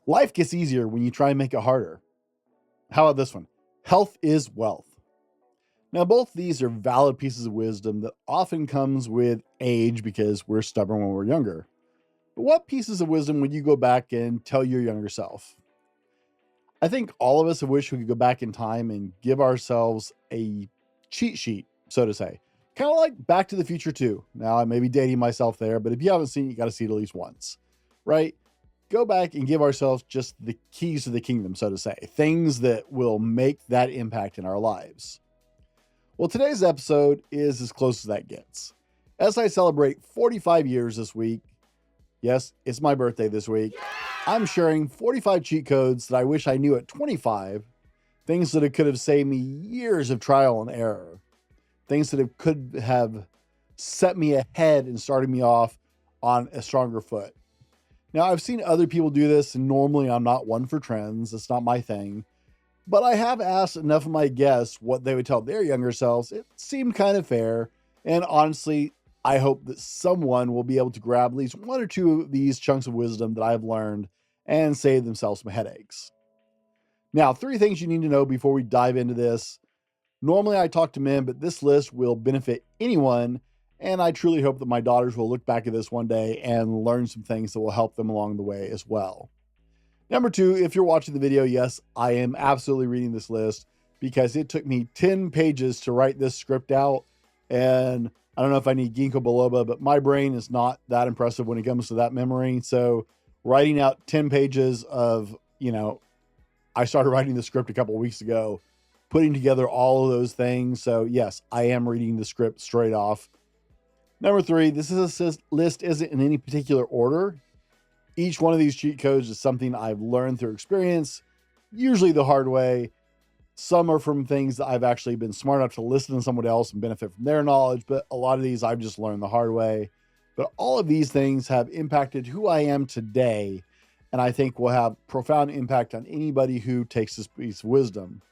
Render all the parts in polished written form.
Life gets easier when you try and make it harder. How about this one? Health is wealth. Now, both these are valid pieces of wisdom that often comes with age because we're stubborn when we're younger. But what pieces of wisdom would you go back and tell your younger self? I think all of us wish we could go back in time and give ourselves a cheat sheet, so to say. Kind of like Back to the Future 2. Now, I may be dating myself there, but if you haven't seen it, you got to see it at least once, right? Go back and give ourselves just the keys to the kingdom, so to say, things that will make that impact in our lives. Well, today's episode is as close as that gets. As I celebrate 45 years this week, yes, it's my birthday this week, I'm sharing 45 cheat codes that I wish I knew at 25, things that could have saved me years of trial and error, things that could have set me ahead and started me off on a stronger foot. Now, I've seen other people do this, and normally I'm not one for trends. It's not my thing. But I have asked enough of my guests what they would tell their younger selves. It seemed kind of fair. And honestly, I hope that someone will be able to grab at least one or two of these chunks of wisdom that I've learned and save themselves some headaches. Now, 3 things you need to know before we dive into this. Normally I talk to men, but this list will benefit anyone. And I truly hope that my daughters will look back at this one day and learn some things that will help them along the way as well. Number 2, if you're watching the video, yes, I am absolutely reading this list because it took me 10 pages to write this script out. And I don't know if I need ginkgo biloba, but my brain is not that impressive when it comes to that memory. So writing out 10 pages of, I started writing the script a couple of weeks ago, putting together all of those things. So yes, I am reading the script straight off. Number 3, this list isn't in any particular order. Each one of these cheat codes is something I've learned through experience, usually the hard way. Some are from things that I've actually been smart enough to listen to someone else and benefit from their knowledge, but a lot of these I've just learned the hard way. But all of these things have impacted who I am today, and I think will have profound impact on anybody who takes this piece of wisdom.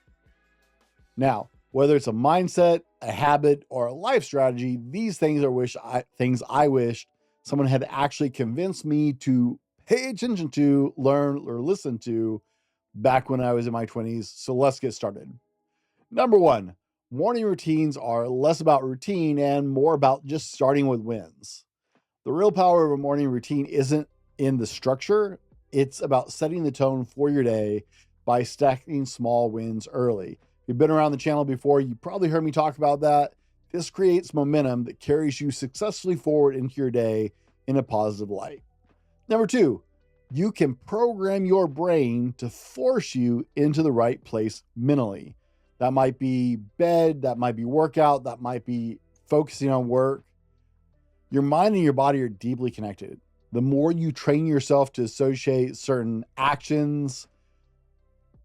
Now, whether it's a mindset, a habit, or a life strategy, these things are things I wish someone had actually convinced me to pay attention to, learn, or listen to back when I was in my 20s. So let's get started. Number 1, morning routines are less about routine and more about just starting with wins. The real power of a morning routine isn't in the structure. It's about setting the tone for your day by stacking small wins early. If you've been around the channel before, you probably heard me talk about that. This creates momentum that carries you successfully forward into your day in a positive light. Number 2, you can program your brain to force you into the right place mentally. That might be bed, that might be workout, that might be focusing on work. Your mind and your body are deeply connected. The more you train yourself to associate certain actions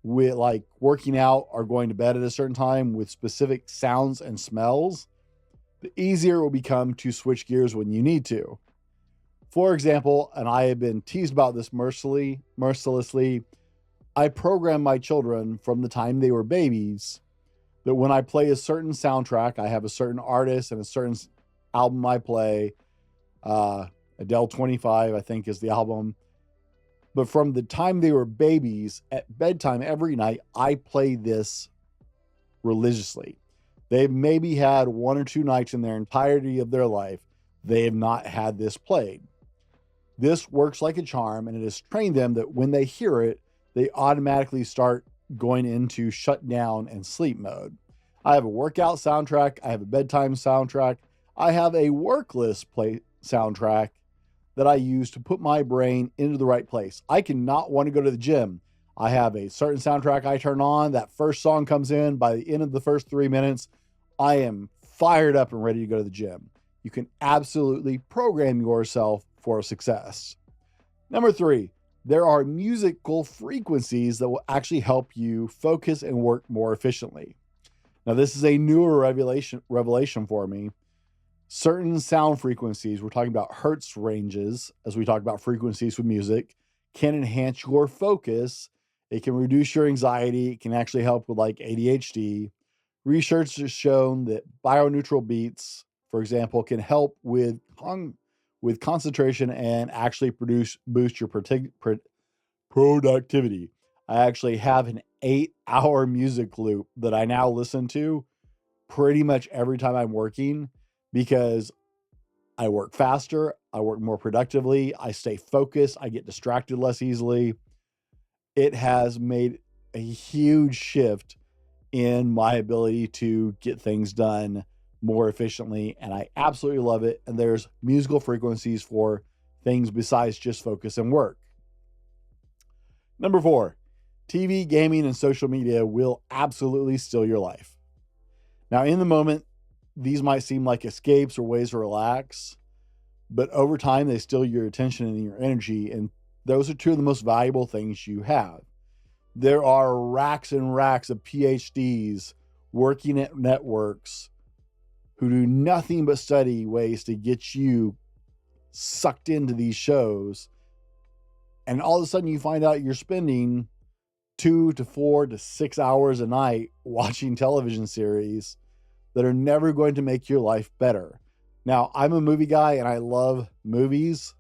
with, like working out or going to bed at a certain time, with specific sounds and smells, the easier it will become to switch gears when you need to. For example, and I have been teased about this mercilessly, I program my children from the time they were babies that when I play a certain soundtrack, I have a certain artist and a certain album I play. Adele 25, I think, is the album. But from the time they were babies, at bedtime every night, I play this religiously. They've maybe had 1 or 2 nights in their entirety of their life they have not had this played. This works like a charm, and it has trained them that when they hear it, they automatically start going into shutdown and sleep mode. I have a workout soundtrack. I have a bedtime soundtrack. I have a work list play soundtrack that I use to put my brain into the right place. I cannot want to go to the gym. I have a certain soundtrack I turn on. That first song comes in. By the end of the first 3 minutes, I am fired up and ready to go to the gym. You can absolutely program yourself for success. Number 3, there are musical frequencies that will actually help you focus and work more efficiently. Now, this is a newer revelation for me. Certain sound frequencies, we're talking about hertz ranges, as we talk about frequencies with music, can enhance your focus. It can reduce your anxiety. It can actually help with like ADHD. Research has shown that bioneutral beats, for example, can help with concentration and actually boost your productivity. I actually have an 8-hour music loop that I now listen to pretty much every time I'm working because I work faster, I work more productively, I stay focused, I get distracted less easily. It has made a huge shift in my ability to get things done more efficiently, and I absolutely love it. And there's musical frequencies for things besides just focus and work. Number 4, TV, gaming, and social media will absolutely steal your life. Now, in the moment, these might seem like escapes or ways to relax, but over time, they steal your attention and your energy, and those are two of the most valuable things you have. There are racks and racks of PhDs working at networks who do nothing but study ways to get you sucked into these shows. And all of a sudden you find out you're spending 2 to 4 to 6 hours a night watching television series that are never going to make your life better. Now, I'm a movie guy and I love movies.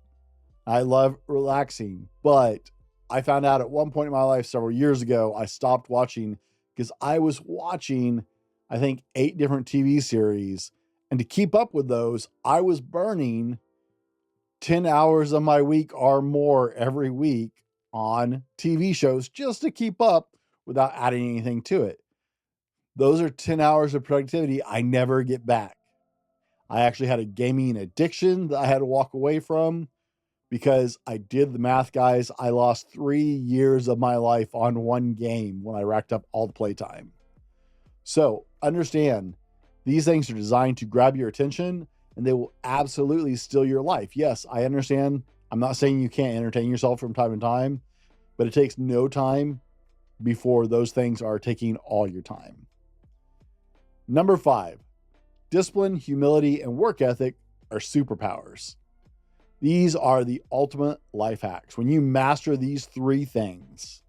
I love relaxing, but I found out at one point in my life several years ago, I stopped watching because I was watching, I think, 8 different TV series. And to keep up with those, I was burning 10 hours of my week or more every week on TV shows just to keep up without adding anything to it. Those are 10 hours of productivity I never get back. I actually had a gaming addiction that I had to walk away from because I did the math, guys. I lost 3 years of my life on one game when I racked up all the playtime. So understand, these things are designed to grab your attention and they will absolutely steal your life. Yes, I understand. I'm not saying you can't entertain yourself from time to time, but it takes no time before those things are taking all your time. Number 5, discipline, humility, and work ethic are superpowers. These are the ultimate life hacks. When you master these 3 things,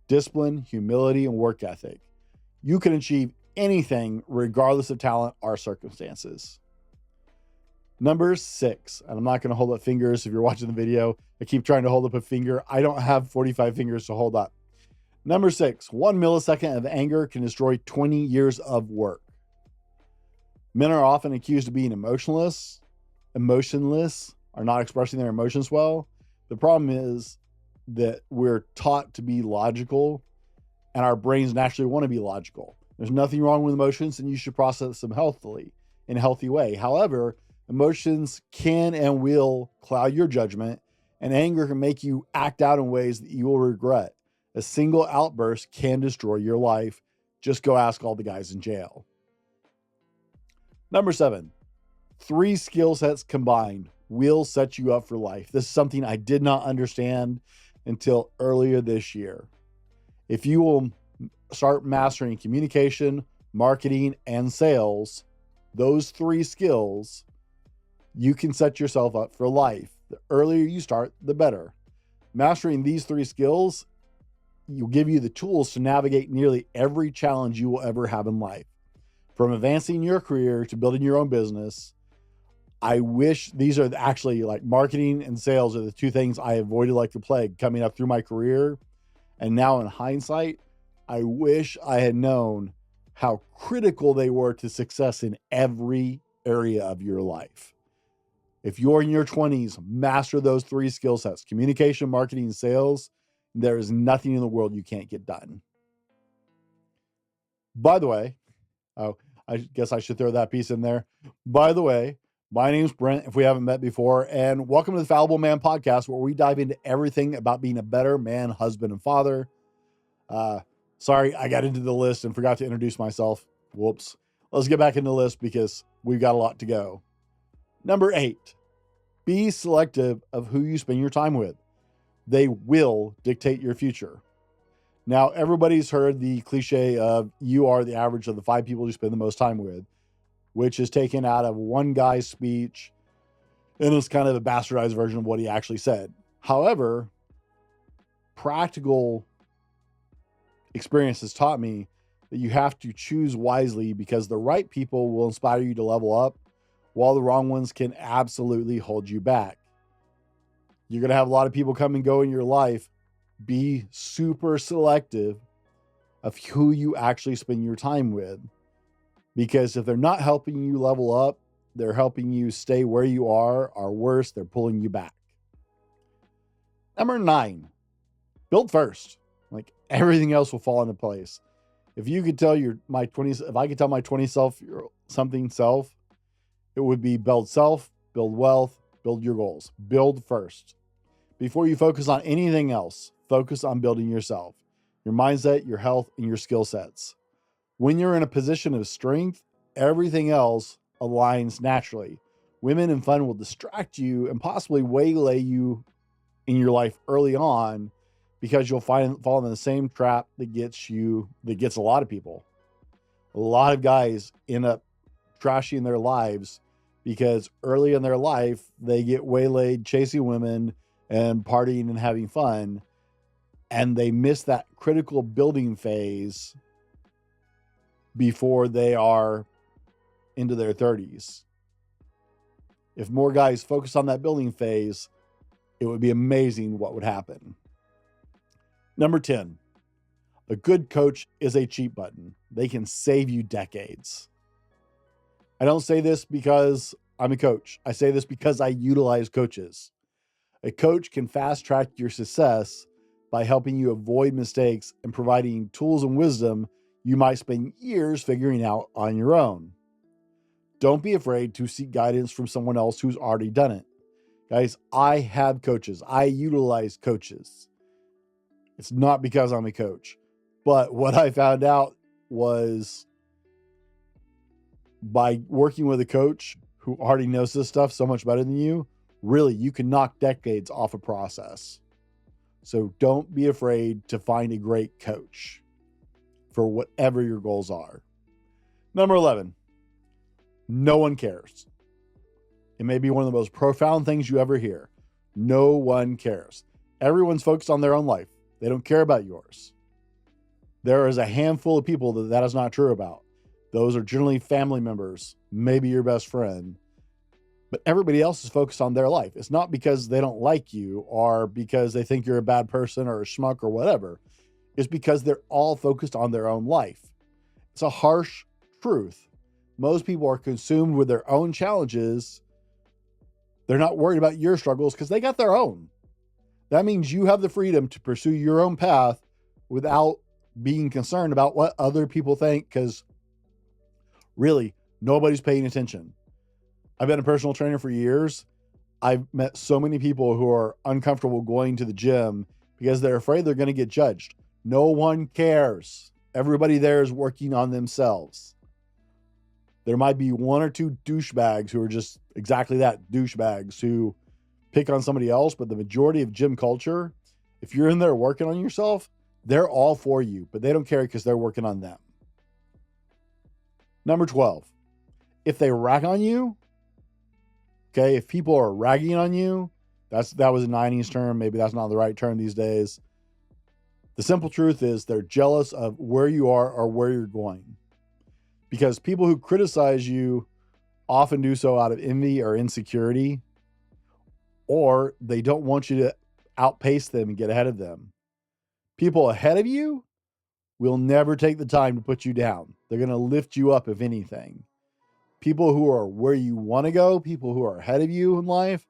discipline, humility, and work ethic, you can achieve anything regardless of talent or circumstances. Number 6, and I'm not going to hold up fingers if you're watching the video. I keep trying to hold up a finger. I don't have 45 fingers to hold up. Number 6, 1 millisecond of anger can destroy 20 years of work. Men are often accused of being emotionless, are not expressing their emotions well. The problem is that we're taught to be logical and our brains naturally want to be logical. There's nothing wrong with emotions and you should process them healthily, in a healthy way. However, emotions can and will cloud your judgment, and anger can make you act out in ways that you will regret. A single outburst can destroy your life. Just go ask all the guys in jail. Number 7, 3 skill sets combined will set you up for life. This is something I did not understand until earlier this year. If you will start mastering communication, marketing, and sales, those 3 skills, you can set yourself up for life. The earlier you start, the better. Mastering these 3 skills will give you the tools to navigate nearly every challenge you will ever have in life. From advancing your career to building your own business, I wish these are actually like marketing and sales are the 2 things I avoided like the plague coming up through my career. And now in hindsight, I wish I had known how critical they were to success in every area of your life. If you're in your 20s, master those 3 skill sets, communication, marketing, and sales. There is nothing in the world you can't get done. By the way, I guess I should throw that piece in there. By the way, my name's Brent, if we haven't met before, and welcome to the Fallible Man Podcast, where we dive into everything about being a better man, husband, and father. Sorry, I got into the list and forgot to introduce myself. Whoops. Let's get back into the list because we've got a lot to go. Number 8, be selective of who you spend your time with. They will dictate your future. Now, everybody's heard the cliche of you are the average of the 5 people you spend the most time with, which is taken out of one guy's speech, and it's kind of a bastardized version of what he actually said. However, practical experience has taught me that you have to choose wisely because the right people will inspire you to level up, while the wrong ones can absolutely hold you back. You're going to have a lot of people come and go in your life, Be super selective of who you actually spend your time with. Because if they're not helping you level up, they're helping you stay where you are, or worse, they're pulling you back. Number 9, build first. Like everything else will fall into place. If you could tell if I could tell my 20 something self, it would be build self, build wealth, build your goals. Build first. Before you focus on anything else, focus on building yourself, your mindset, your health, and your skill sets. When you're in a position of strength, everything else aligns naturally. Women and fun will distract you and possibly waylay you in your life early on, because you'll fall in the same trap that gets a lot of people. A lot of guys end up trashing their lives because early in their life, they get waylaid chasing women and partying and having fun, and they miss that critical building phase before they are into their 30s. If more guys focus on that building phase, it would be amazing what would happen. Number 10, a good coach is a cheat button. They can save you decades. I don't say this because I'm a coach. I say this because I utilize coaches. A coach can fast track your success by helping you avoid mistakes and providing tools and wisdom you might spend years figuring out on your own. Don't be afraid to seek guidance from someone else who's already done it. Guys, I have coaches. I utilize coaches. It's not because I'm a coach. But what I found out was by working with a coach who already knows this stuff so much better than you, really, you can knock decades off a process. So don't be afraid to find a great coach for whatever your goals are. Number 11, no one cares. It may be one of the most profound things you ever hear. No one cares. Everyone's focused on their own life. They don't care about yours. There is a handful of people that is not true about. Those are generally family members, maybe your best friend, but everybody else is focused on their life. It's not because they don't like you or because they think you're a bad person or a schmuck or whatever. It's because they're all focused on their own life. It's a harsh truth. Most people are consumed with their own challenges. They're not worried about your struggles because they got their own. That means you have the freedom to pursue your own path without being concerned about what other people think, because really, nobody's paying attention. I've been a personal trainer for years. I've met so many people who are uncomfortable going to the gym because they're afraid they're going to get judged. No one cares. Everybody there is working on themselves. There might be one or two douchebags who are just exactly that, douchebags who pick on somebody else, but the majority of gym culture, if you're in there working on yourself, they're all for you, but they don't care because they're working on them. Number 12, if they rag on you, okay, if people are ragging on you, that was a 90s term. Maybe that's not the right term these days. The simple truth is they're jealous of where you are or where you're going. Because people who criticize you often do so out of envy or insecurity, or they don't want you to outpace them and get ahead of them. People ahead of you will never take the time to put you down. They're going to lift you up, if anything. People who are where you want to go, people who are ahead of you in life,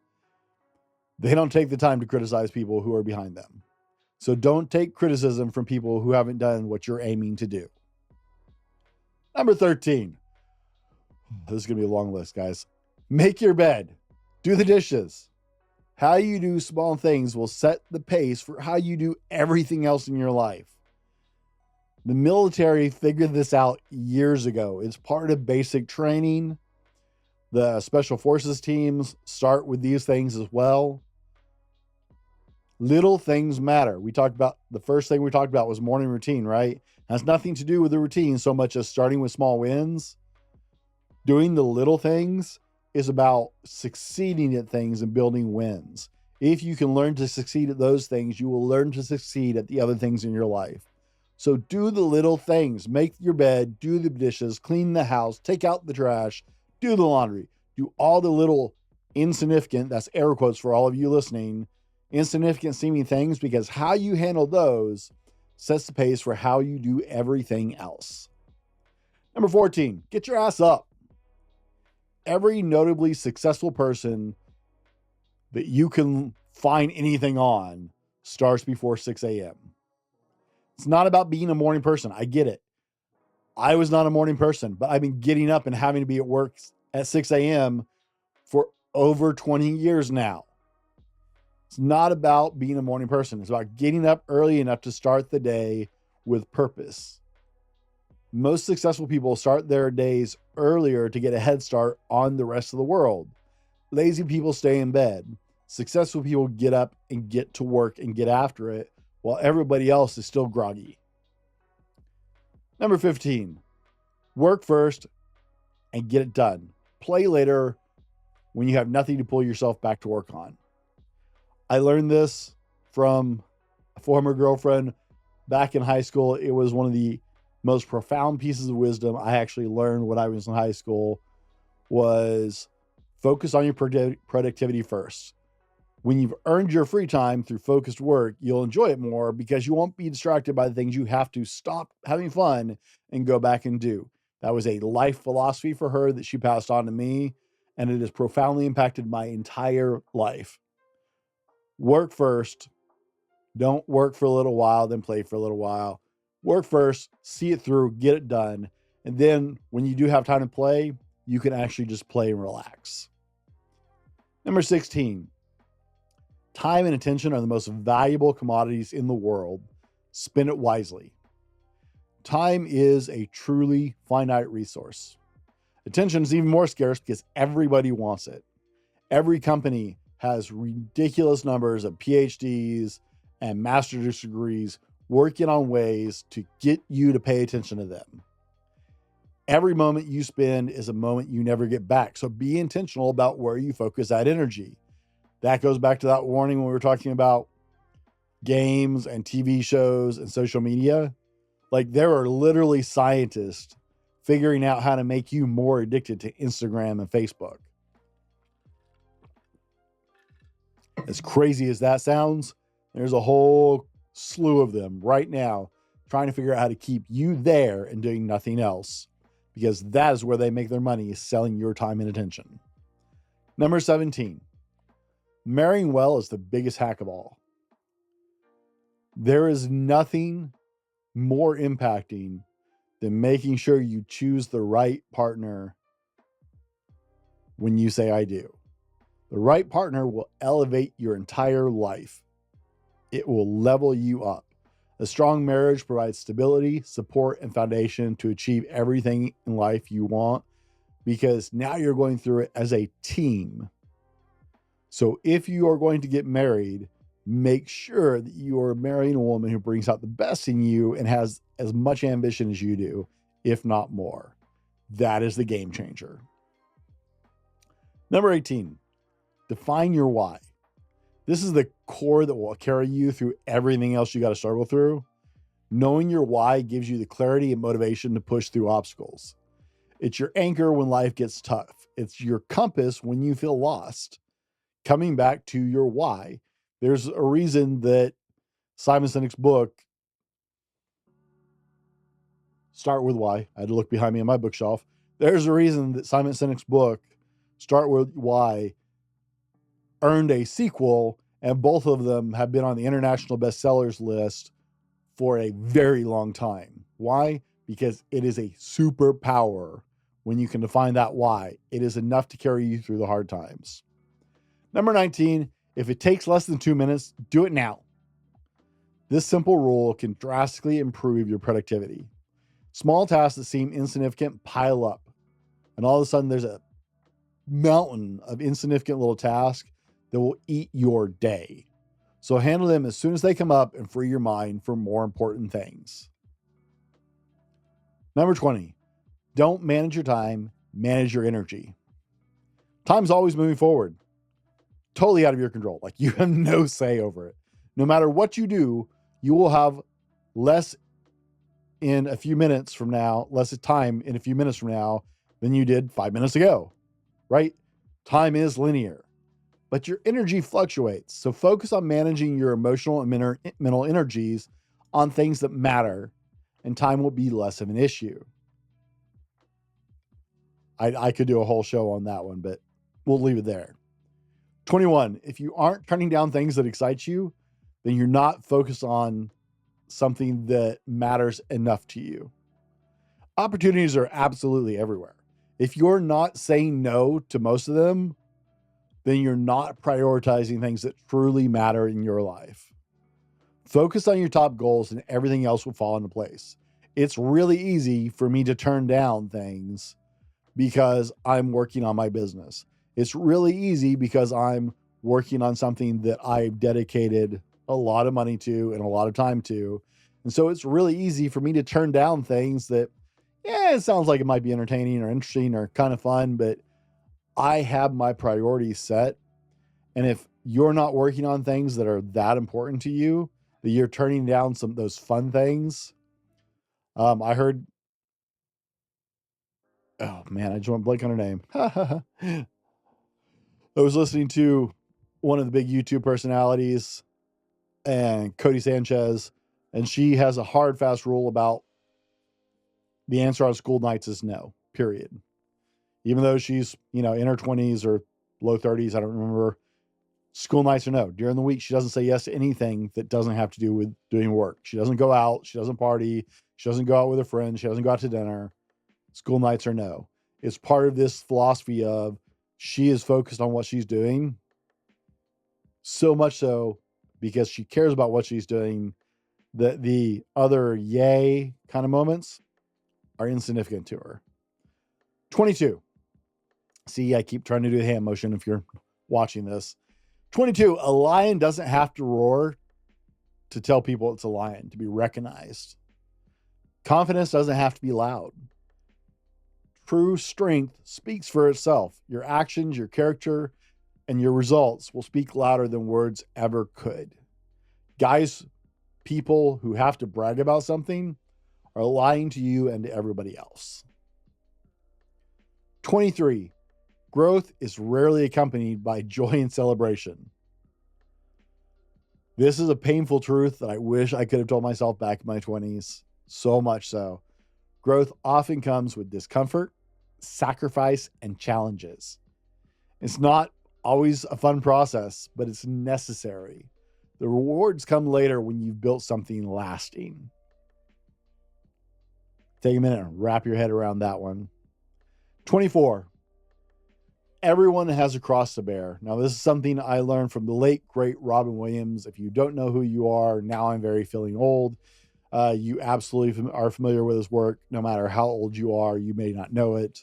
they don't take the time to criticize people who are behind them. So don't take criticism from people who haven't done what you're aiming to do. Number 13. This is going to be a long list, guys. Make your bed. Do the dishes. How you do small things will set the pace for how you do everything else in your life. The military figured this out years ago. It's part of basic training. The special forces teams start with these things as well. Little things matter. The first thing we talked about was morning routine, right? It has nothing to do with the routine so much as starting with small wins. Doing the little things is about succeeding at things and building wins. If you can learn to succeed at those things, you will learn to succeed at the other things in your life. So do the little things. Make your bed, do the dishes, clean the house, take out the trash, do the laundry, do all the little insignificant, that's air quotes for all of you listening, insignificant seeming things, because how you handle those sets the pace for how you do everything else. Number 14, get your ass up. Every notably successful person that you can find anything on starts before 6 a.m. It's not about being a morning person. I get it. I was not a morning person, but I've been getting up and having to be at work at 6 a.m. for over 20 years now. It's not about being a morning person. It's about getting up early enough to start the day with purpose. Most successful people start their days earlier to get a head start on the rest of the world. Lazy people stay in bed. Successful people get up and get to work and get after it, while everybody else is still groggy. Number 15, work first and get it done. Play later when you have nothing to pull yourself back to work on. I learned this from a former girlfriend back in high school. It was one of the most profound pieces of wisdom I actually learned when I was in high school, was focus on your productivity first. When you've earned your free time through focused work, you'll enjoy it more because you won't be distracted by the things you have to stop having fun and go back and do. That was a life philosophy for her that she passed on to me, and it has profoundly impacted my entire life. Work first. Don't work for a little while, then play for a little while. Work first, see it through, get it done. And then when you do have time to play, you can actually just play and relax. Number 16, time and attention are the most valuable commodities in the world. Spend it wisely. Time is a truly finite resource. Attention is even more scarce because everybody wants it. Every company has ridiculous numbers of PhDs and master's degrees working on ways to get you to pay attention to them. Every moment you spend is a moment you never get back. So be intentional about where you focus that energy. That goes back to that warning when we were talking about games and TV shows and social media. Like, there are literally scientists figuring out how to make you more addicted to Instagram and Facebook. As crazy as that sounds, there's a whole slew of them right now trying to figure out how to keep you there and doing nothing else, because that is where they make their money, is selling your time and attention. Number 17, marrying well is the biggest hack of all. There is nothing more impacting than making sure you choose the right partner when you say I do. The right partner will elevate your entire life. It will level you up. A strong marriage provides stability, support, and foundation to achieve everything in life you want, because now you're going through it as a team. So if you are going to get married, make sure that you are marrying a woman who brings out the best in you and has as much ambition as you do, if not more. That is the game changer. Number 18, define your why. This is the core that will carry you through everything else you got to struggle through. Knowing your why gives you the clarity and motivation to push through obstacles. It's your anchor when life gets tough. It's your compass when you feel lost. Coming back to your why. There's a reason that Simon Sinek's book, Start With Why, I had to look behind me on my bookshelf. There's a reason that Simon Sinek's book, Start With Why, earned a sequel, and both of them have been on the international bestsellers list for a very long time. Why? Because it is a superpower when you can define that why. It is enough to carry you through the hard times. Number 19, if it takes less than 2 minutes, do it now. This simple rule can drastically improve your productivity. Small tasks that seem insignificant pile up, and all of a sudden there's a mountain of insignificant little tasks that will eat your day. So handle them as soon as they come up and free your mind for more important things. Number 20, don't manage your time, manage your energy. Time's always moving forward. Totally out of your control. Like, you have no say over it. No matter what you do, you will have less in a few minutes from now, less time in a few minutes from now than you did 5 minutes ago, right? Time is linear. but your energy fluctuates. So focus on managing your emotional and mental energies on things that matter, and time will be less of an issue. I could do a whole show on that one, but we'll leave it there. 21, if you aren't turning down things that excite you, then you're not focused on something that matters enough to you. Opportunities are absolutely everywhere. If you're not saying no to most of them, then you're not prioritizing things that truly matter in your life. Focus on your top goals and everything else will fall into place. It's really easy for me to turn down things because I'm working on my business. It's really easy because I'm working on something that I've dedicated a lot of money to and a lot of time to. And so it's really easy for me to turn down things that, it sounds like it might be entertaining or interesting or kind of fun, but I have my priorities set. And if you're not working on things that are that important to you, that you're turning down some of those fun things. I heard, oh man, I just went blank on her name. I was listening to one of the big YouTube personalities and Cody Sanchez, and she has a hard, fast rule about the answer on school nights is no, period. Even though she's, in her 20s or low 30s, I don't remember, school nights are no. During the week, she doesn't say yes to anything that doesn't have to do with doing work. She doesn't go out. She doesn't party. She doesn't go out with her friends. She doesn't go out to dinner. School nights are no. It's part of this philosophy of she is focused on what she's doing, so much so because she cares about what she's doing that the other yay kind of moments are insignificant to her. 22. See, I keep trying to do the hand motion if you're watching this. 22. A lion doesn't have to roar to tell people it's a lion, to be recognized. Confidence doesn't have to be loud. True strength speaks for itself. Your actions, your character, and your results will speak louder than words ever could. Guys, people who have to brag about something are lying to you and to everybody else. 23. Growth is rarely accompanied by joy and celebration. This is a painful truth that I wish I could have told myself back in my 20s. So much so. Growth often comes with discomfort, sacrifice, and challenges. It's not always a fun process, but it's necessary. The rewards come later when you've built something lasting. Take a minute and wrap your head around that one. 24. Everyone has a cross to bear. Now, this is something I learned from the late, great Robin Williams. If you don't know who you are, now I'm very feeling old. You absolutely are familiar with his work. No matter how old you are, you may not know it.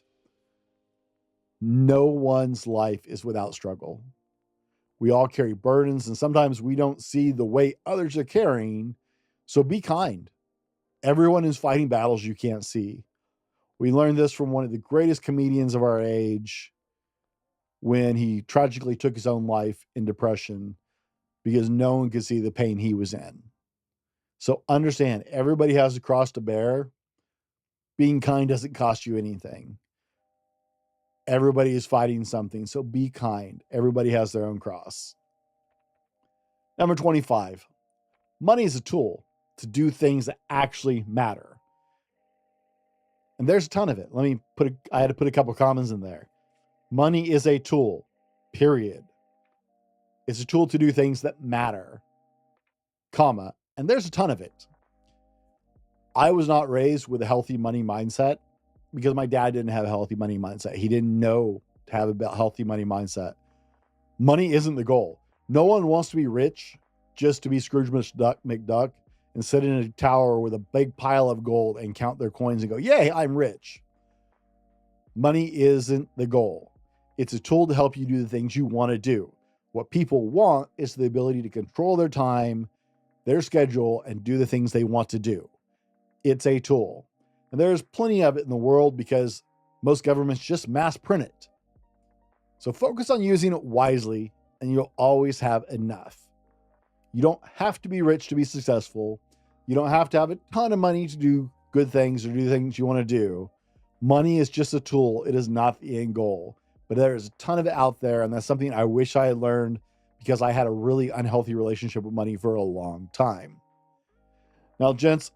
No one's life is without struggle. We all carry burdens, and sometimes we don't see the weight others are carrying. So be kind. Everyone is fighting battles you can't see. We learned this from one of the greatest comedians of our age when he tragically took his own life in depression because no one could see the pain he was in. So understand, everybody has a cross to bear. Being kind doesn't cost you anything. Everybody is fighting something, so be kind. Everybody has their own cross. Number 25. Money is a tool to do things that actually matter. And there's a ton of it. I had to put a couple commas in there. Money is a tool, period. It's a tool to do things that matter, comma, and there's a ton of it. I was not raised with a healthy money mindset because my dad didn't have a healthy money mindset. He didn't know to have a healthy money mindset. Money isn't the goal. No one wants to be rich just to be Scrooge McDuck and sit in a tower with a big pile of gold and count their coins and go, yay, I'm rich. Money isn't the goal. It's a tool to help you do the things you want to do. What people want is the ability to control their time, their schedule, and do the things they want to do. It's a tool. And there's plenty of it in the world because most governments just mass print it. So focus on using it wisely and you'll always have enough. You don't have to be rich to be successful. You don't have to have a ton of money to do good things or do things you want to do. Money is just a tool. It is not the end goal. but there's a ton of it out there. And that's something I wish I had learned because I had a really unhealthy relationship with money for a long time. Now, gents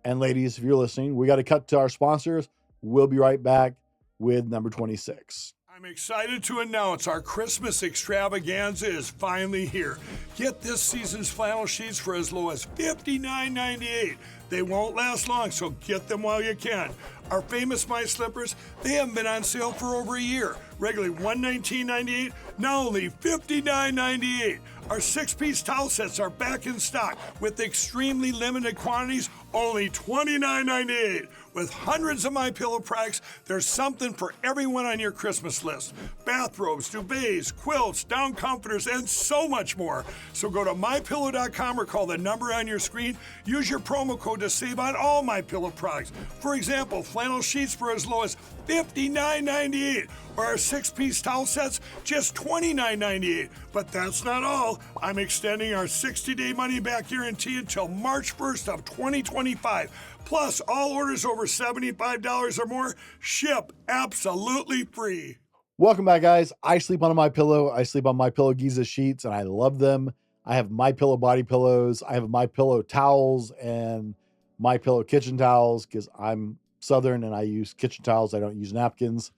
and ladies, if you're listening, we got to cut to our sponsors. We'll be right back with number 26. I'm excited to announce our Christmas extravaganza is finally here. Get this season's flannel sheets for as low as $59.98. They won't last long, so get them while you can. Our famous My Slippers, they haven't been on sale for over a year. Regularly $119.98, now only $59.98. Our 6-piece towel sets are back in stock with extremely limited quantities, only $29.98. With hundreds of MyPillow products, there's something for everyone on your Christmas list. Bathrobes, duvets, quilts, down comforters, and so much more. So go to MyPillow.com or call the number on your screen. Use your promo code to save on all MyPillow products. For example, flannel sheets for as low as $59.98, or our 6-piece towel sets, just $29.98. But that's not all. I'm extending our 60-day money-back guarantee until March 1st of 2025. Plus, all orders over $75 or more ship absolutely free. Welcome back, guys. I sleep on my pillow. I sleep on MyPillow Giza sheets, and I love them. I have MyPillow body pillows. I have MyPillow towels and MyPillow kitchen towels because I'm Southern and I use kitchen towels. I don't use napkins.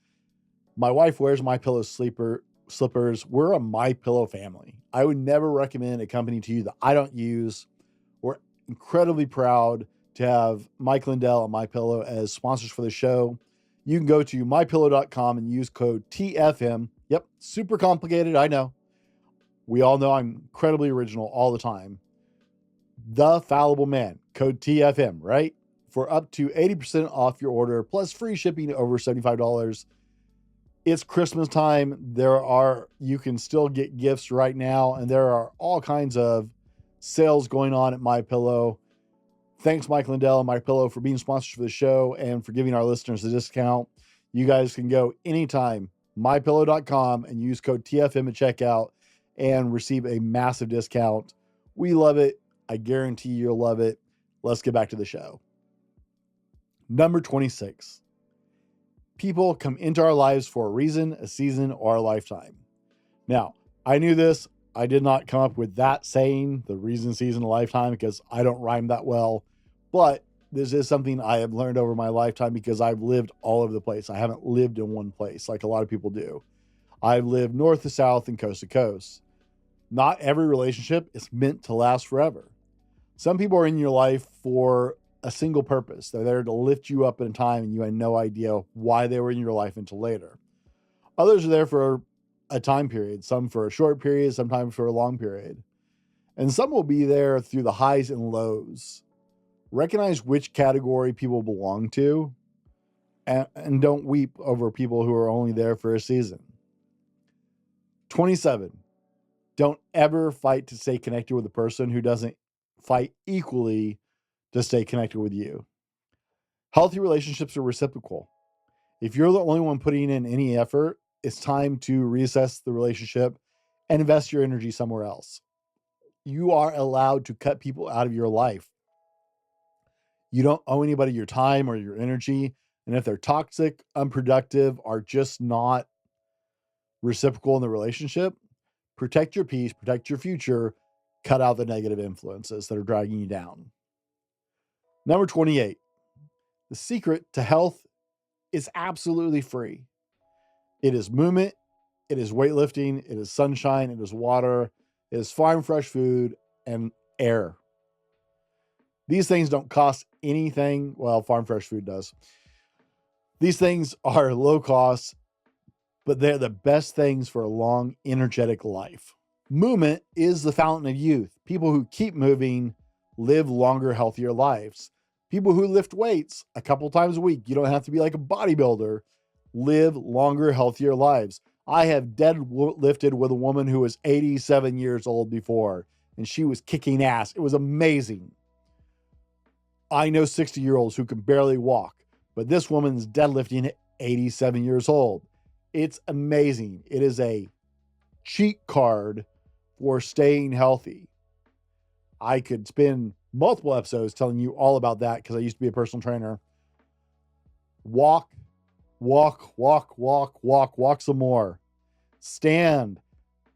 My wife wears MyPillow slippers. We're a MyPillow family. I would never recommend a company to you that I don't use. We're incredibly proud to have Mike Lindell and MyPillow as sponsors for the show. You can go to mypillow.com and use code TFM. Yep, super complicated, I know. We all know I'm incredibly original all the time. The Fallible Man, code TFM, right? For up to 80% off your order, plus free shipping over $75. It's Christmas time. You can still get gifts right now, and there are all kinds of sales going on at MyPillow. Thanks, Mike Lindell and MyPillow, for being sponsors for the show and for giving our listeners a discount. You guys can go anytime, mypillow.com, and use code TFM at checkout and receive a massive discount. We love it. I guarantee you'll love it. Let's get back to the show. Number 26. People come into our lives for a reason, a season, or a lifetime. Now, I knew this. I did not come up with that saying, the reason, season, a lifetime, because I don't rhyme that well. But this is something I have learned over my lifetime because I've lived all over the place. I haven't lived in one place like a lot of people do. I've lived north to south and coast to coast. Not every relationship is meant to last forever. Some people are in your life for a single purpose. They're there to lift you up in a time and you had no idea why they were in your life until later. Others are there for a time period, some for a short period, sometimes for a long period. And some will be there through the highs and lows. Recognize which category people belong to and don't weep over people who are only there for a season. 27. Don't ever fight to stay connected with a person who doesn't fight equally to stay connected with you. Healthy relationships are reciprocal. If you're the only one putting in any effort, it's time to reassess the relationship and invest your energy somewhere else. You are allowed to cut people out of your life. You don't owe anybody your time or your energy. And if they're toxic, unproductive, or just not reciprocal in the relationship, protect your peace, protect your future, cut out the negative influences that are dragging you down. Number 28. The secret to health is absolutely free. It is movement, it is weightlifting, it is sunshine, it is water, it is farm fresh food, and air. These things don't cost anything. Well, farm fresh food does. These things are low cost, but they're the best things for a long, energetic life. Movement is the fountain of youth. People who keep moving live longer, healthier lives. People who lift weights a couple times a week, you don't have to be like a bodybuilder, live longer, healthier lives. I have deadlifted with a woman who was 87 years old before, and she was kicking ass. It was amazing. I know 60-year-olds who can barely walk, but this woman's deadlifting at 87 years old. It's amazing. It is a cheat card for staying healthy. I could spend multiple episodes telling you all about that because I used to be a personal trainer. Walk, Walk, walk, walk, walk, walk some more. Stand.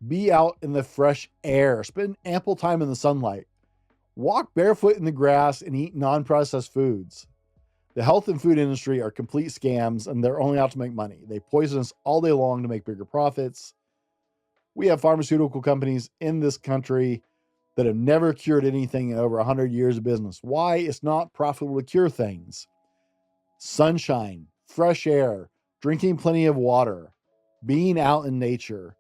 Be out in the fresh air. Spend ample time in the sunlight. Walk barefoot in the grass and eat non-processed foods. The health and food industry are complete scams, and they're only out to make money. They poison us all day long to make bigger profits. We have pharmaceutical companies in this country that have never cured anything in over 100 years of business. Why? It's not profitable to cure things. Sunshine, fresh air, drinking plenty of water, being out in nature,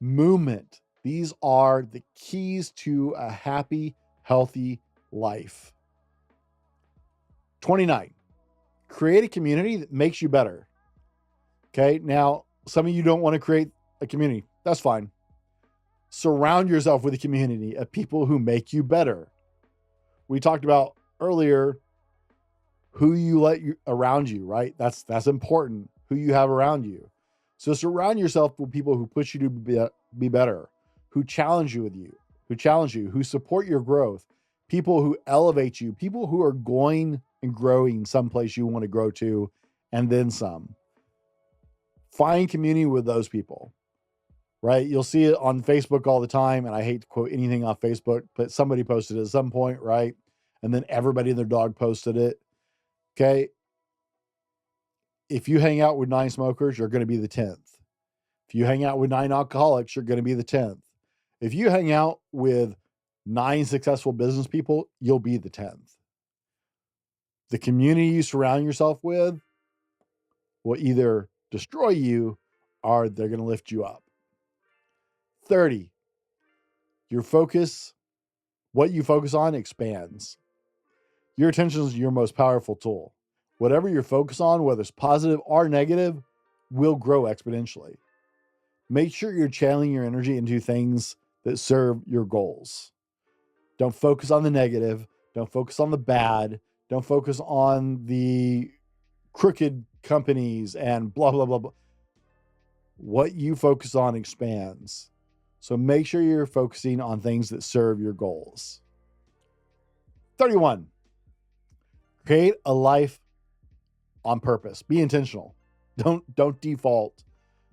movement. These are the keys to a happy, healthy life. 29. Create a community that makes you better. Okay, now some of you don't want to create a community. That's fine. Surround yourself with a community of people who make you better. We talked about earlier who you let around you, right? That's important, who you have around you. So surround yourself with people who push you to be better, who challenge you, who support your growth, people who elevate you, people who are going and growing someplace you want to grow to, and then some. Find community with those people, right? You'll see it on Facebook all the time, and I hate to quote anything off Facebook, but somebody posted it at some point, right? And then everybody and their dog posted it. Okay. If you hang out with 9 smokers, you're going to be the 10th. If you hang out with 9 alcoholics, you're going to be the 10th. If you hang out with 9 successful business people, you'll be the 10th. The community you surround yourself with will either destroy you or they're going to lift you up. 30. What you focus on expands. Your attention is your most powerful tool. Whatever you're focused on, whether it's positive or negative, will grow exponentially. Make sure you're channeling your energy into things that serve your goals. Don't focus on the negative. Don't focus on the bad. Don't focus on the crooked companies and blah, blah, blah, blah. What you focus on expands. So make sure you're focusing on things that serve your goals. 31. Create a life on purpose. Be intentional. Don't default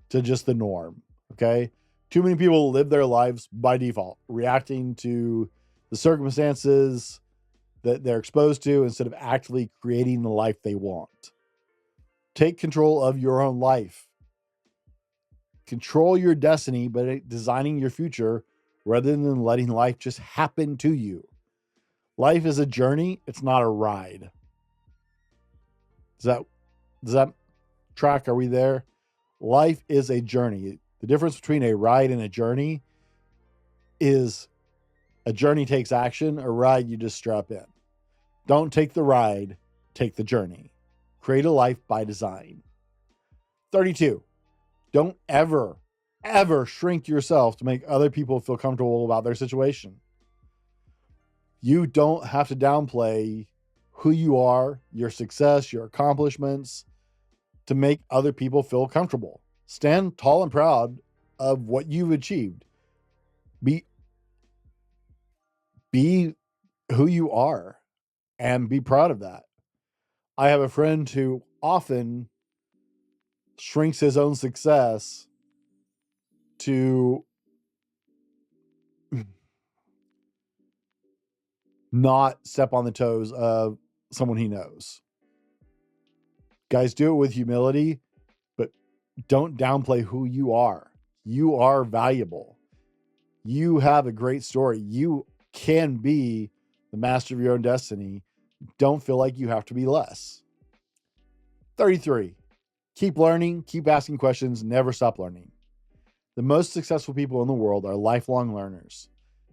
to just the norm. Okay. Too many people live their lives by default, reacting to the circumstances that they're exposed to instead of actively creating the life they want. Take control of your own life. Control your destiny by designing your future rather than letting life just happen to you. Life is a journey. It's not a ride. Does that track? Are we there? Life is a journey. The difference between a ride and a journey is a journey takes action. A ride, you just strap in. Don't take the ride, take the journey. Create a life by design. 32. Don't ever shrink yourself to make other people feel comfortable about their situation. You don't have to downplay who you are, your success, your accomplishments to make other people feel comfortable. Stand tall and proud of what you've achieved. Be who you are and be proud of that. I have a friend who often shrinks his own success to not step on the toes of someone he knows. Guys, do it with humility, but don't downplay who you are. You are valuable. You have a great story. You can be the master of your own destiny. Don't feel like you have to be less. 33. Keep learning, keep asking questions, never stop learning. The most successful people in the world are lifelong learners.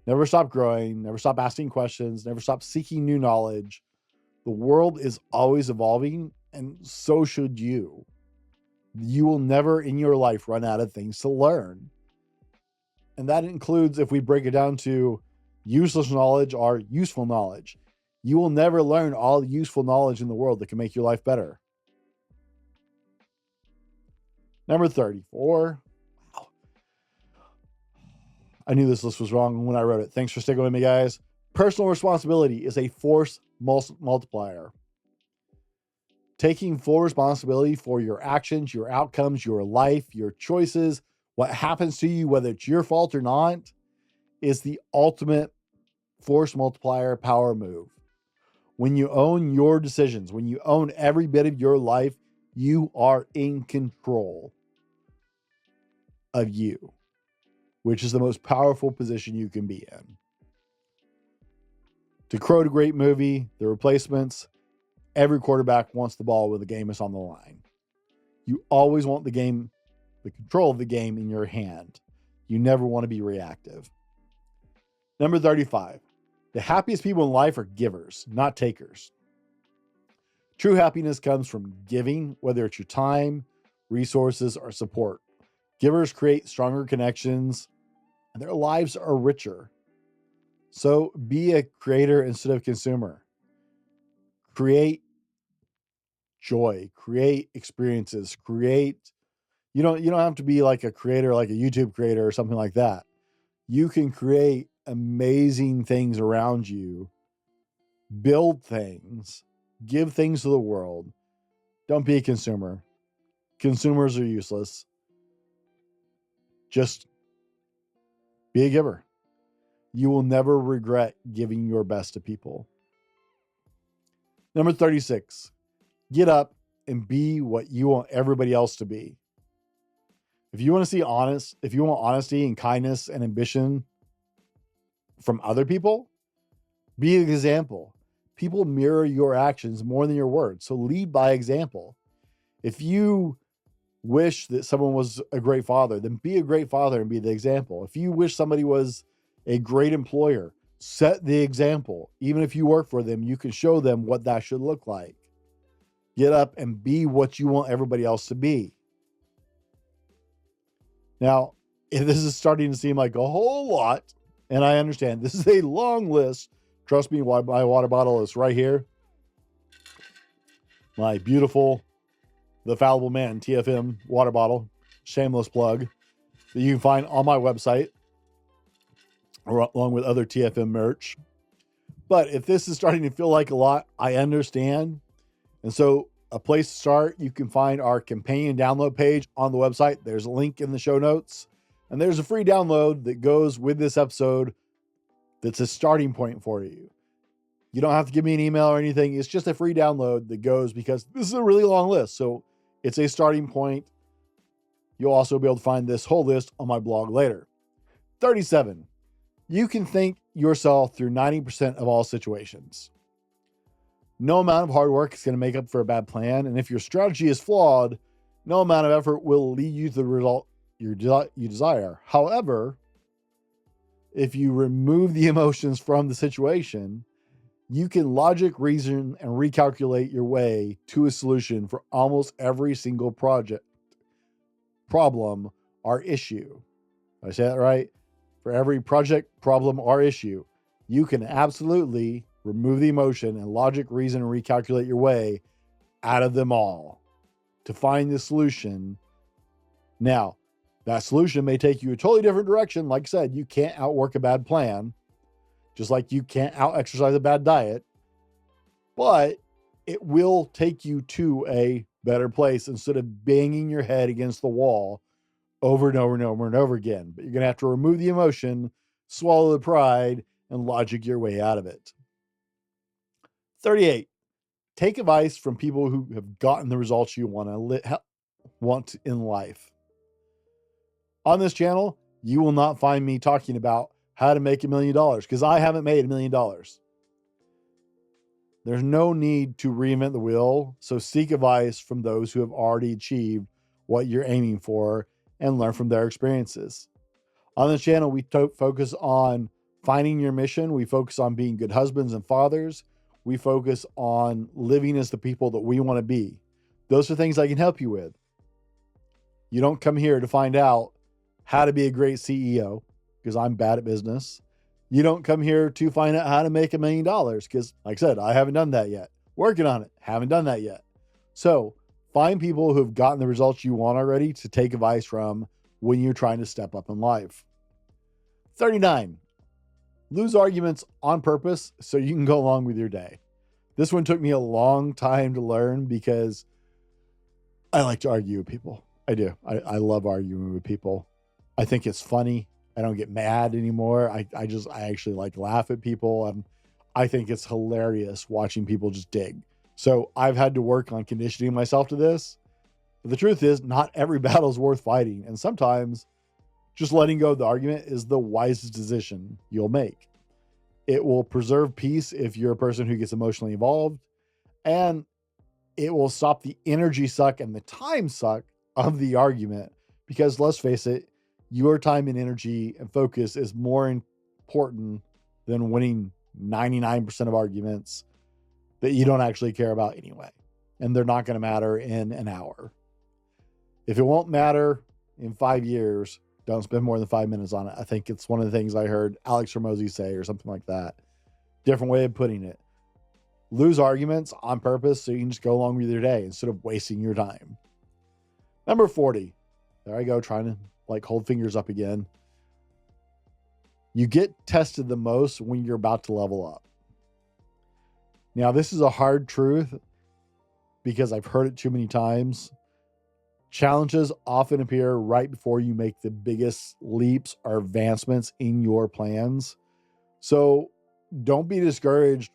Never stop growing, never stop asking questions, never stop seeking new knowledge. The world is always evolving, and so should you. You will never in your life run out of things to learn. And that includes, if we break it down to useless knowledge or useful knowledge, you will never learn all the useful knowledge in the world that can make your life better. Number 34. Wow. I knew this list was wrong when I wrote it. Thanks for sticking with me, guys. Personal responsibility is a force multiplier. Taking full responsibility for your actions, your outcomes, your life, your choices, what happens to you, whether it's your fault or not, is the ultimate force multiplier power move. When you own your decisions, when you own every bit of your life, you are in control of you, which is the most powerful position you can be in. To quote a great movie, The Replacements, every quarterback wants the ball when the game is on the line. You always want the control of the game in your hand. You never want to be reactive. Number 35. The happiest people in life are givers, not takers. True happiness comes from giving, whether it's your time, resources, or support. Givers create stronger connections, and their lives are richer. So be a creator instead of consumer. Create joy, create experiences, you don't have to be like a creator, like a YouTube creator or something like that. You can create amazing things around you, build things, give things to the world. Don't be a consumer. Consumers are useless. Just be a giver. You will never regret giving your best to people. Number 36, get up and be what you want everybody else to be. If you want honesty and kindness and ambition from other people, be an example. People mirror your actions more than your words. So lead by example. If you wish that someone was a great father, then be a great father and be the example. If you wish somebody was a great employer, set the example. Even if you work for them, you can show them what that should look like. Get up and be what you want everybody else to be. Now, if this is starting to seem like a whole lot, and I understand this is a long list, trust me, my water bottle is right here. My beautiful, the Fallible Man TFM water bottle, shameless plug, that you can find on my website, along with other TFM merch. But if this is starting to feel like a lot, I understand. And so a place to start, you can find our companion download page on the website. There's a link in the show notes. And there's a free download that goes with this episode that's a starting point for you. You don't have to give me an email or anything. It's just a free download that goes, because this is a really long list. So it's a starting point. You'll also be able to find this whole list on my blog later. 37. You can think yourself through 90% of all situations. No amount of hard work is going to make up for a bad plan. And if your strategy is flawed, no amount of effort will lead you to the result you desire. However, if you remove the emotions from the situation, you can logic, reason, and recalculate your way to a solution for almost every single problem, or issue. Did I say that right? For every project, problem, or issue, you can absolutely remove the emotion and logic, reason, and recalculate your way out of them all to find the solution. Now, that solution may take you a totally different direction. Like I said, you can't outwork a bad plan, just like you can't out-exercise a bad diet, but it will take you to a better place instead of banging your head against the wall over and over and over and over again. But you're going to have to remove the emotion, swallow the pride, and logic your way out of it. 38. Take advice from people who have gotten the results you want in life. On this channel, you will not find me talking about how to make $1 million, because I haven't made $1 million. There's no need to reinvent the wheel. So seek advice from those who have already achieved what you're aiming for and learn from their experiences. On this channel, we focus on finding your mission. We focus on being good husbands and fathers. We focus on living as the people that we want to be. Those are things I can help you with. You don't come here to find out how to be a great CEO, because I'm bad at business. You don't come here to find out how to make $1 million, because, like I said, I haven't done that yet. Working on it. Haven't done that yet. So find people who've gotten the results you want already to take advice from when you're trying to step up in life. 39. Lose arguments on purpose so you can go along with your day. This one took me a long time to learn because I like to argue with people. I do. I love arguing with people. I think it's funny. I don't get mad anymore. I actually like to laugh at people. And I think it's hilarious watching people just dig. So I've had to work on conditioning myself to this. But the truth is, not every battle is worth fighting. And sometimes just letting go of the argument is the wisest decision you'll make. It will preserve peace if you're a person who gets emotionally involved, and it will stop the energy suck and the time suck of the argument, because let's face it, your time and energy and focus is more important than winning 99% of arguments that you don't actually care about anyway. And they're not going to matter in an hour. If it won't matter in 5 years, don't spend more than 5 minutes on it. I think it's one of the things I heard Alex Hormozy say or something like that. Different way of putting it. Lose arguments on purpose so you can just go along with your day instead of wasting your time. Number 40. There I go, trying to hold fingers up again. You get tested the most when you're about to level up. Now, this is a hard truth because I've heard it too many times. Challenges often appear right before you make the biggest leaps or advancements in your plans. So don't be discouraged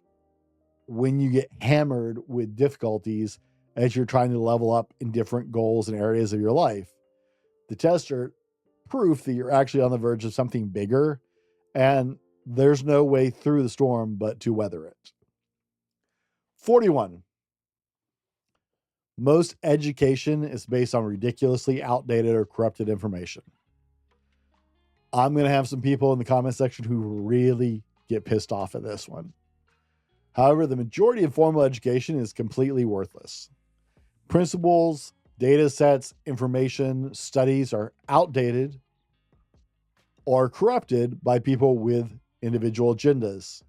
when you get hammered with difficulties as you're trying to level up in different goals and areas of your life. The tests are proof that you're actually on the verge of something bigger, and there's no way through the storm but to weather it. 41. Most education is based on ridiculously outdated or corrupted information. I'm going to have some people in the comment section who really get pissed off at this one. However, the majority of formal education is completely worthless. Principles, data sets, information, studies are outdated or corrupted by people with individual agendas.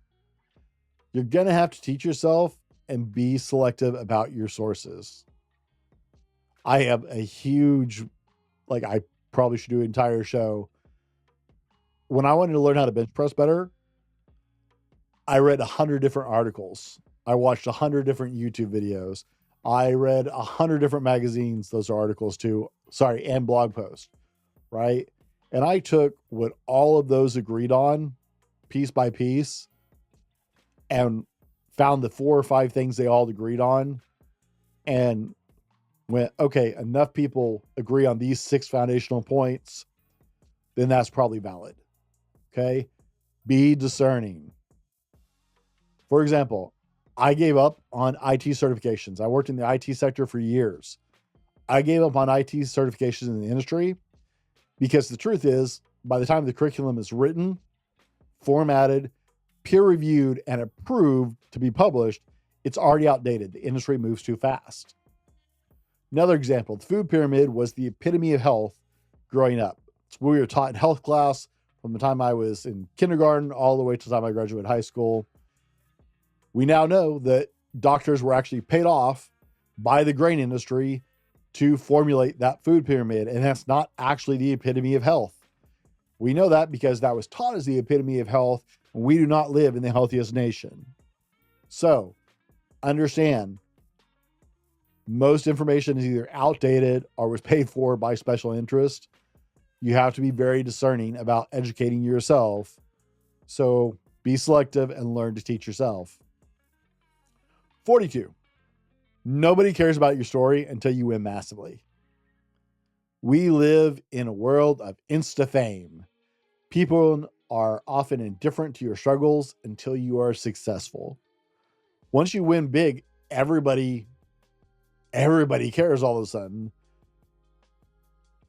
You're going to have to teach yourself and be selective about your sources. I have a huge, I probably should do an entire show. When I wanted to learn how to bench press better, I read 100 different articles. I watched 100 different YouTube videos. I read 100 different magazines, those are articles too, and blog posts, right? And I took what all of those agreed on, piece by piece, and found the 4 or 5 things they all agreed on, and went, okay, enough people agree on these 6 foundational points, then that's probably valid. Okay? Be discerning. For example, I gave up on IT certifications. I worked in the IT sector for years. I gave up on IT certifications in the industry because the truth is, by the time the curriculum is written, formatted, peer-reviewed, and approved to be published, it's already outdated. The industry moves too fast. Another example, the food pyramid was the epitome of health growing up. It's what we were taught in health class from the time I was in kindergarten all the way to the time I graduated high school. We now know that doctors were actually paid off by the grain industry to formulate that food pyramid, and that's not actually the epitome of health. We know that because that was taught as the epitome of health, and we do not live in the healthiest nation. So, understand, most information is either outdated or was paid for by special interest. You have to be very discerning about educating yourself. So be selective and learn to teach yourself. 42. Nobody cares about your story until you win massively. We live in a world of insta fame. People are often indifferent to your struggles until you are successful. Once you win big, everybody cares all of a sudden.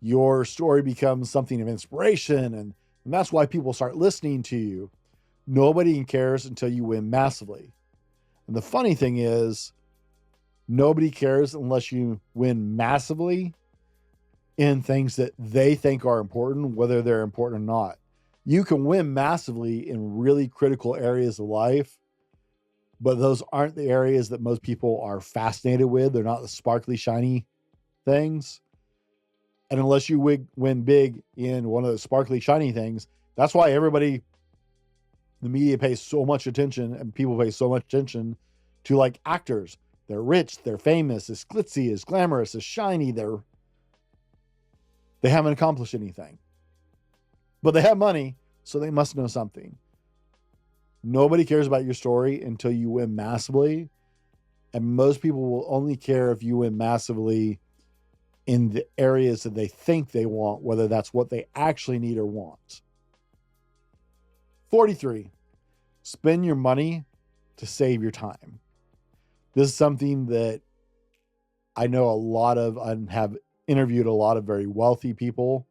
Your story becomes something of inspiration, and that's why people start listening to you. Nobody cares until you win massively. And the funny thing is, nobody cares unless you win massively in things that they think are important, whether they're important or not. You can win massively in really critical areas of life, but those aren't the areas that most people are fascinated with. They're not the sparkly, shiny things. And unless you win big in one of those sparkly, shiny things, that's why the media pays so much attention and people pay so much attention to like actors. They're rich, they're famous, it's glitzy, it's glamorous, it's shiny. They haven't accomplished anything. But they have money, so they must know something. Nobody cares about your story until you win massively. And most people will only care if you win massively in the areas that they think they want, whether that's what they actually need or want. 43, spend your money to save your time. This is something that I know a lot of, and have interviewed a lot of very wealthy people.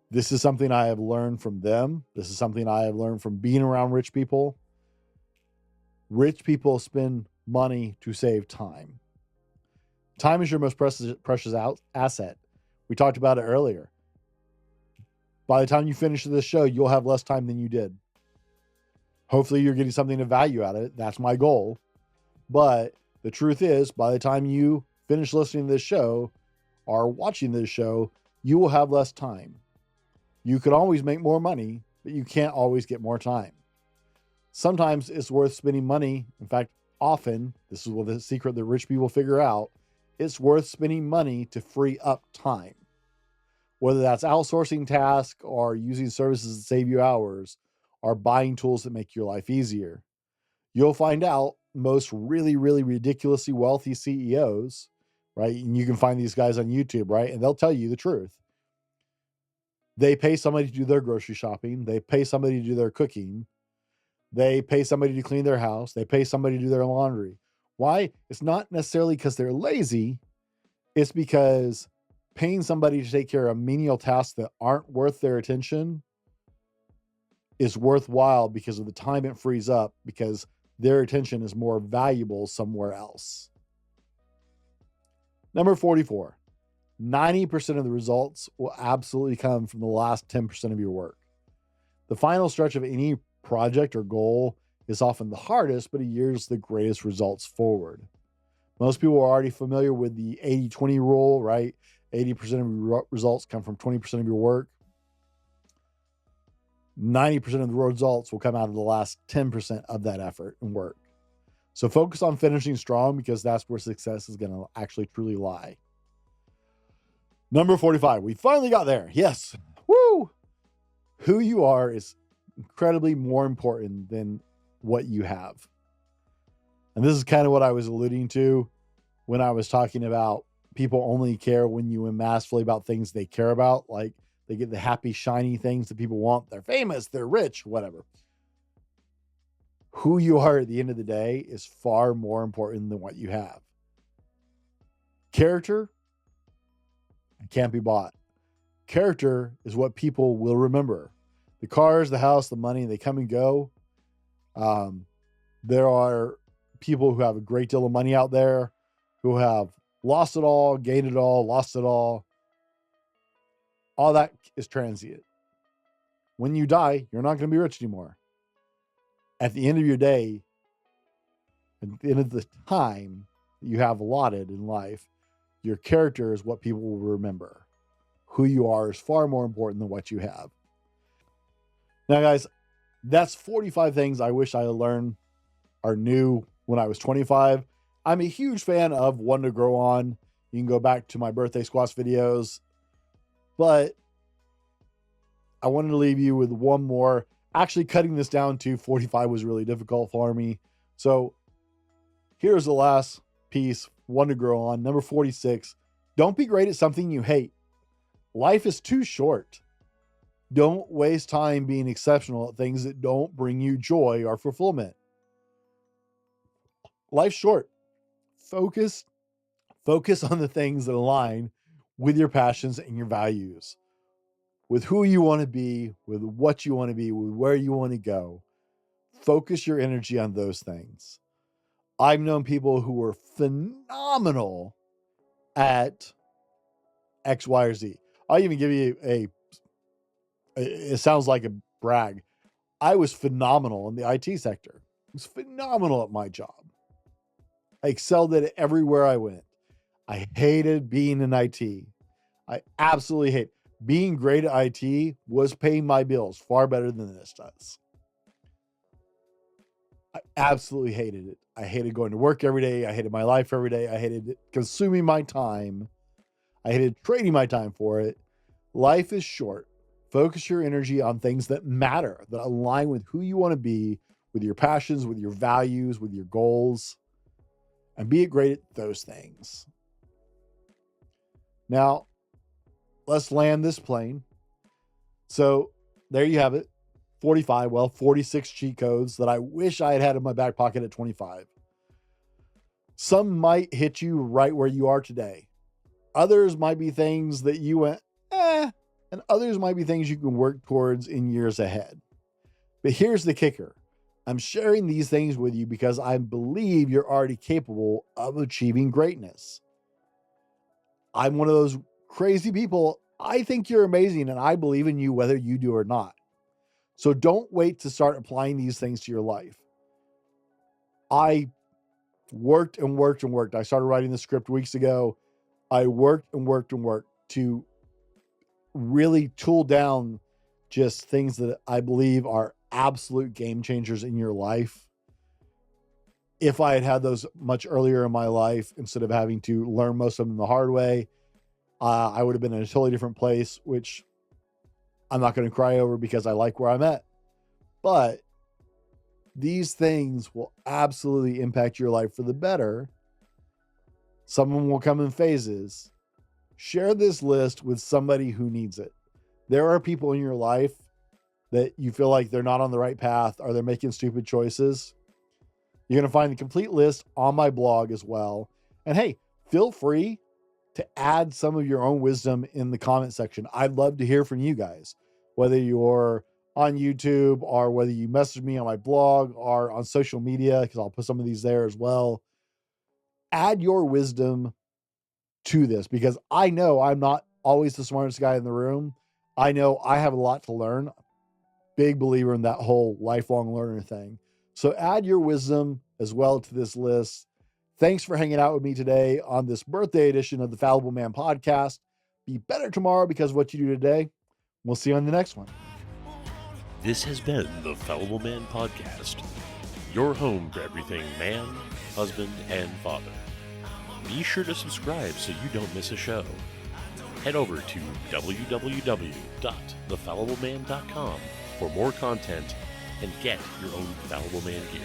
This is something I have learned from them. This is something I have learned from being around rich people. Rich people spend money to save time. Time is your most precious asset. We talked about it earlier. By the time you finish this show, you'll have less time than you did. Hopefully you're getting something of value out of it. That's my goal. But the truth is, by the time you finish listening to this show or watching this show, you will have less time. You could always make more money, but you can't always get more time. Sometimes it's worth spending money. In fact, often, this is what the secret that rich people figure out, it's worth spending money to free up time. Whether that's outsourcing tasks or using services that save you hours or buying tools that make your life easier. You'll find out most really, really ridiculously wealthy CEOs, right? And you can find these guys on YouTube, right? And they'll tell you the truth. They pay somebody to do their grocery shopping. They pay somebody to do their cooking. They pay somebody to clean their house. They pay somebody to do their laundry. Why? It's not necessarily because they're lazy. It's because paying somebody to take care of menial tasks that aren't worth their attention is worthwhile because of the time it frees up, because their attention is more valuable somewhere else. Number 44, 90% of the results will absolutely come from the last 10% of your work. The final stretch of any project or goal is often the hardest, but it yields the greatest results forward. Most people are already familiar with the 80-20 rule, right? 80% of your results come from 20% of your work. 90% of the results will come out of the last 10% of that effort and work. So focus on finishing strong, because that's where success is going to actually truly lie. Number 45. We finally got there. Yes. Woo! Who you are is incredibly more important than what you have. And this is kind of what I was alluding to when I was talking about people only care when you win massively about things they care about. Like they get the happy, shiny things that people want. They're famous, they're rich, whatever. Who you are at the end of the day is far more important than what you have. Character can't be bought. Character is what people will remember. The cars, the house, the money, they come and go. There are people who have a great deal of money out there who have lost it all, gained it all, lost it all. All that is transient. When you die, you're not going to be rich anymore. At the end of your day, at the end of the time that you have allotted in life, your character is what people will remember. Who you are is far more important than what you have. Now, guys, that's 45 things I wish I had learned or knew when I was 25. I'm a huge fan of One to Grow On. You can go back to my birthday squash videos. But I wanted to leave you with one more. Actually, cutting this down to 45 was really difficult for me. So here's the last piece, One to Grow On. Number 46, don't be great at something you hate. Life is too short. Don't waste time being exceptional at things that don't bring you joy or fulfillment. Life's short. Focus on the things that align with your passions and your values, with who you want to be, with what you want to be, with where you want to go. Focus your energy on those things. I've known people who were phenomenal at X, Y, or Z. I'll even give you it sounds like a brag. I was phenomenal in the IT sector. I was phenomenal at my job. I excelled at it everywhere I went. I hated being in IT. I absolutely hate being great at IT was paying my bills far better than this does. I absolutely hated it. I hated going to work every day. I hated my life every day. I hated consuming my time. I hated trading my time for it. Life is short. Focus your energy on things that matter, that align with who you want to be, with your passions, with your values, with your goals, and be great at those things. Now, let's land this plane. So there you have it. 46 cheat codes that I wish I had had in my back pocket at 25. Some might hit you right where you are today. Others might be things that you went, and others might be things you can work towards in years ahead. But here's the kicker. I'm sharing these things with you because I believe you're already capable of achieving greatness. I'm one of those crazy people. I think you're amazing and I believe in you whether you do or not. So don't wait to start applying these things to your life. I worked and worked and worked. I started writing the script weeks ago. I worked and worked and worked to really tool down just things that I believe are absolute game changers in your life. If I had had those much earlier in my life, instead of having to learn most of them the hard way, I would have been in a totally different place, which I'm not going to cry over because I like where I'm at. But these things will absolutely impact your life for the better. Some of them will come in phases. Share this list with somebody who needs it. There are people in your life that you feel like they're not on the right path or they're making stupid choices. You're going to find the complete list on my blog as well. And hey, feel free to add some of your own wisdom in the comment section. I'd love to hear from you guys, whether you're on YouTube or whether you message me on my blog or on social media, because I'll put some of these there as well. Add your wisdom to this, because I know I'm not always the smartest guy in the room. I know I have a lot to learn. Big believer in that whole lifelong learner thing. So add your wisdom as well to this list. Thanks for hanging out with me today on this birthday edition of the Fallible Man Podcast. Be better tomorrow because of what you do today. We'll see you on the next one. This has been the Fallible Man Podcast, your home for everything man, husband, and father. Be sure to subscribe so you don't miss a show. Head over to www.thefallibleman.com for more content and get your own Fallible Man gear.